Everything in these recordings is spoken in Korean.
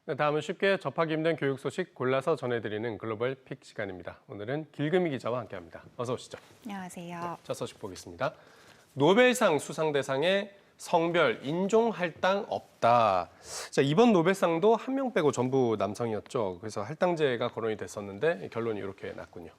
네, 다음은 쉽게 접하기 힘든 교육 소식 골라서 전해드리는 글로벌 픽 시간입니다. 오늘은 길금희 기자와 함께합니다. 어서 오시죠. 안녕하세요. 네, 첫 소식 보겠습니다. 노벨상 수상 대상에 성별, 인종 할당 없다. 자, 이번 노벨상도 한 명 빼고 전부 남성이었죠. 그래서 할당제가 거론이 됐었는데 결론이 이렇게 났군요.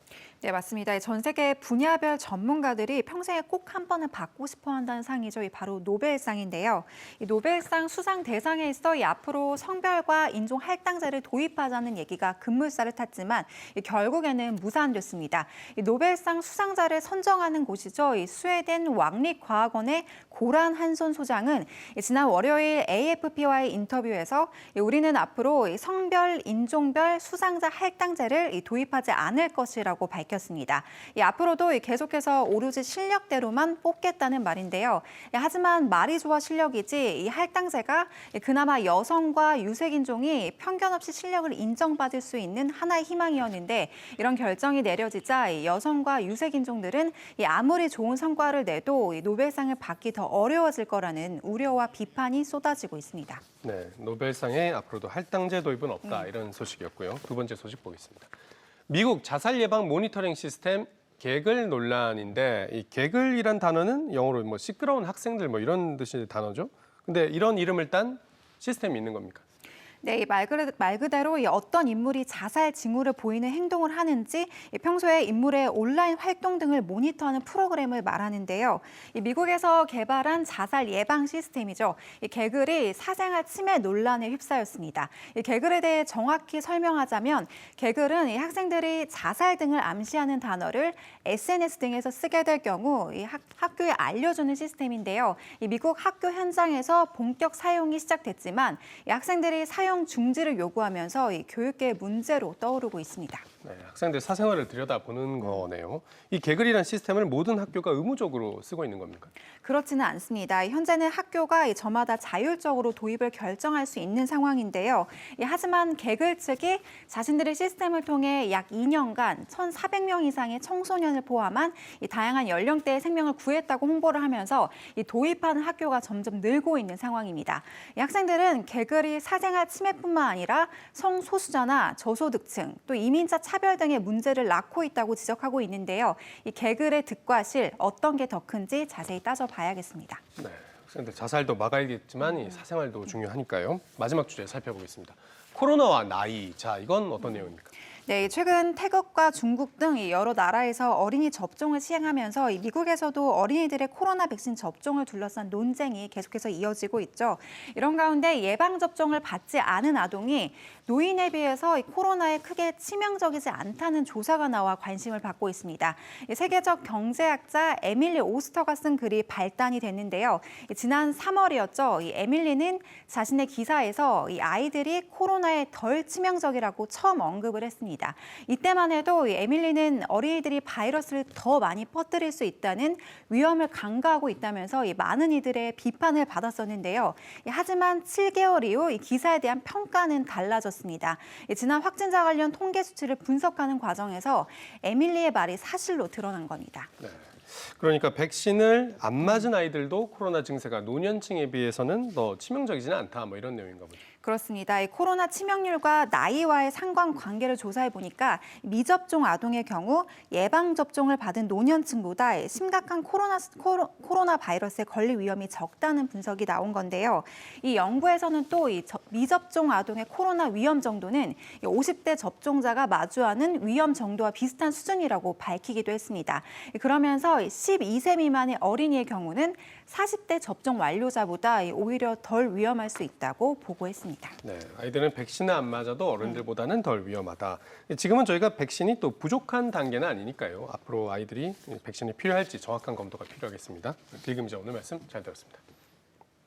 네, 맞습니다. 전 세계 분야별 전문가들이 평생에 꼭 한 번은 받고 싶어 한다는 상이죠. 바로 노벨상인데요. 이 노벨상 수상 대상에 있어 앞으로 성별과 인종 할당제를 도입하자는 얘기가 급물살을 탔지만 결국에는 무산됐습니다. 이 노벨상 수상자를 선정하는 곳이죠. 이 스웨덴 왕립과학원의 고란 한손 소장은 지난 월요일 AFP와의 인터뷰에서 우리는 앞으로 성별, 인종별 수상자 할당제를 도입하지 않을 것이라고 밝혔습니다. 앞으로도 계속해서 오로지 실력대로만 뽑겠다는 말인데요. 하지만 말이 좋아 실력이지 이 할당제가 그나마 여성과 유색인종이 편견 없이 실력을 인정받을 수 있는 하나의 희망이었는데 이런 결정이 내려지자 여성과 유색인종들은 아무리 좋은 성과를 내도 노벨상을 받기 더 어려워질 거라는 우려와 비판이 쏟아지고 있습니다. 네, 노벨상에 앞으로도 할당제 도입은 없다 이런 소식이었고요. 두 번째 소식 보겠습니다. 미국 자살 예방 모니터링 시스템 개글 논란인데 이 개글이란 단어는 영어로 뭐 시끄러운 학생들 뭐 이런 뜻의 단어죠. 근데 이런 이름을 딴 시스템이 있는 겁니까? 네, 말 그대로 어떤 인물이 자살 징후를 보이는 행동을 하는지 평소에 인물의 온라인 활동 등을 모니터하는 프로그램을 말하는데요. 미국에서 개발한 자살 예방 시스템이죠. 개글이 사생활 침해 논란에 휩싸였습니다. 개글에 대해 정확히 설명하자면 개글은 학생들이 자살 등을 암시하는 단어를 SNS 등에서 쓰게 될 경우 학교에 알려주는 시스템인데요. 미국 학교 현장에서 본격 사용이 시작됐지만 학생들이 사용 중지를 요구하면서 교육계의 문제로 떠오르고 있습니다. 네, 학생들 사생활을 들여다보는 거네요. 이 개글이라는 시스템을 모든 학교가 의무적으로 쓰고 있는 겁니까? 그렇지는 않습니다. 현재는 학교가 저마다 자율적으로 도입을 결정할 수 있는 상황인데요. 하지만 개글 측이 자신들의 시스템을 통해 약 2년간 1,400명 이상의 청소년을 포함한 다양한 연령대의 생명을 구했다고 홍보를 하면서 도입하는 학교가 점점 늘고 있는 상황입니다. 학생들은 개글이 사생활 침해뿐만 아니라 성소수자나 저소득층, 또 이민자 차별 등의 문제를 낳고 있다고 지적하고 있는데요. 이 개글의 득과 실 어떤 게 더 큰지 자세히 따져봐야겠습니다. 네, 학생들 자살도 막아야겠지만 이 사생활도 중요하니까요. 마지막 주제 살펴보겠습니다. 코로나와 나이, 자 이건 어떤 내용입니까? 네, 최근 태국과 중국 등 여러 나라에서 어린이 접종을 시행하면서 미국에서도 어린이들의 코로나 백신 접종을 둘러싼 논쟁이 계속해서 이어지고 있죠. 이런 가운데 예방접종을 받지 않은 아동이 노인에 비해서 코로나에 크게 치명적이지 않다는 조사가 나와 관심을 받고 있습니다. 세계적 경제학자 에밀리 오스터가 쓴 글이 발단이 됐는데요. 지난 3월이었죠. 에밀리는 자신의 기사에서 아이들이 코로나에 덜 치명적이라고 처음 언급을 했습니다. 이때만 해도 에밀리는 어린이들이 바이러스를 더 많이 퍼뜨릴 수 있다는 위험을 간과하고 있다면서 많은 이들의 비판을 받았었는데요. 하지만 7개월 이후 이 기사에 대한 평가는 달라졌습니다. 지난 확진자 관련 통계 수치를 분석하는 과정에서 에밀리의 말이 사실로 드러난 겁니다. 네. 그러니까 백신을 안 맞은 아이들도 코로나 증세가 노년층에 비해서는 더 치명적이지는 않다, 뭐 이런 내용인가 보죠. 그렇습니다. 이 코로나 치명률과 나이와의 상관관계를 조사해 보니까 미접종 아동의 경우 예방접종을 받은 노년층보다 심각한 코로나 바이러스에 걸릴 위험이 적다는 분석이 나온 건데요. 이 연구에서는 또 이 미접종 아동의 코로나 위험 정도는 50대 접종자가 마주하는 위험 정도와 비슷한 수준이라고 밝히기도 했습니다. 그러면서 12세 미만의 어린이의 경우는 40대 접종 완료자보다 오히려 덜 위험할 수 있다고 보고했습니다. 네, 아이들은 백신을 안 맞아도 어른들보다는 덜 위험하다. 지금은 저희가 백신이 또 부족한 단계는 아니니까요. 앞으로 아이들이 백신이 필요할지 정확한 검토가 필요하겠습니다. 길금희 기자 오늘 말씀 잘 들었습니다.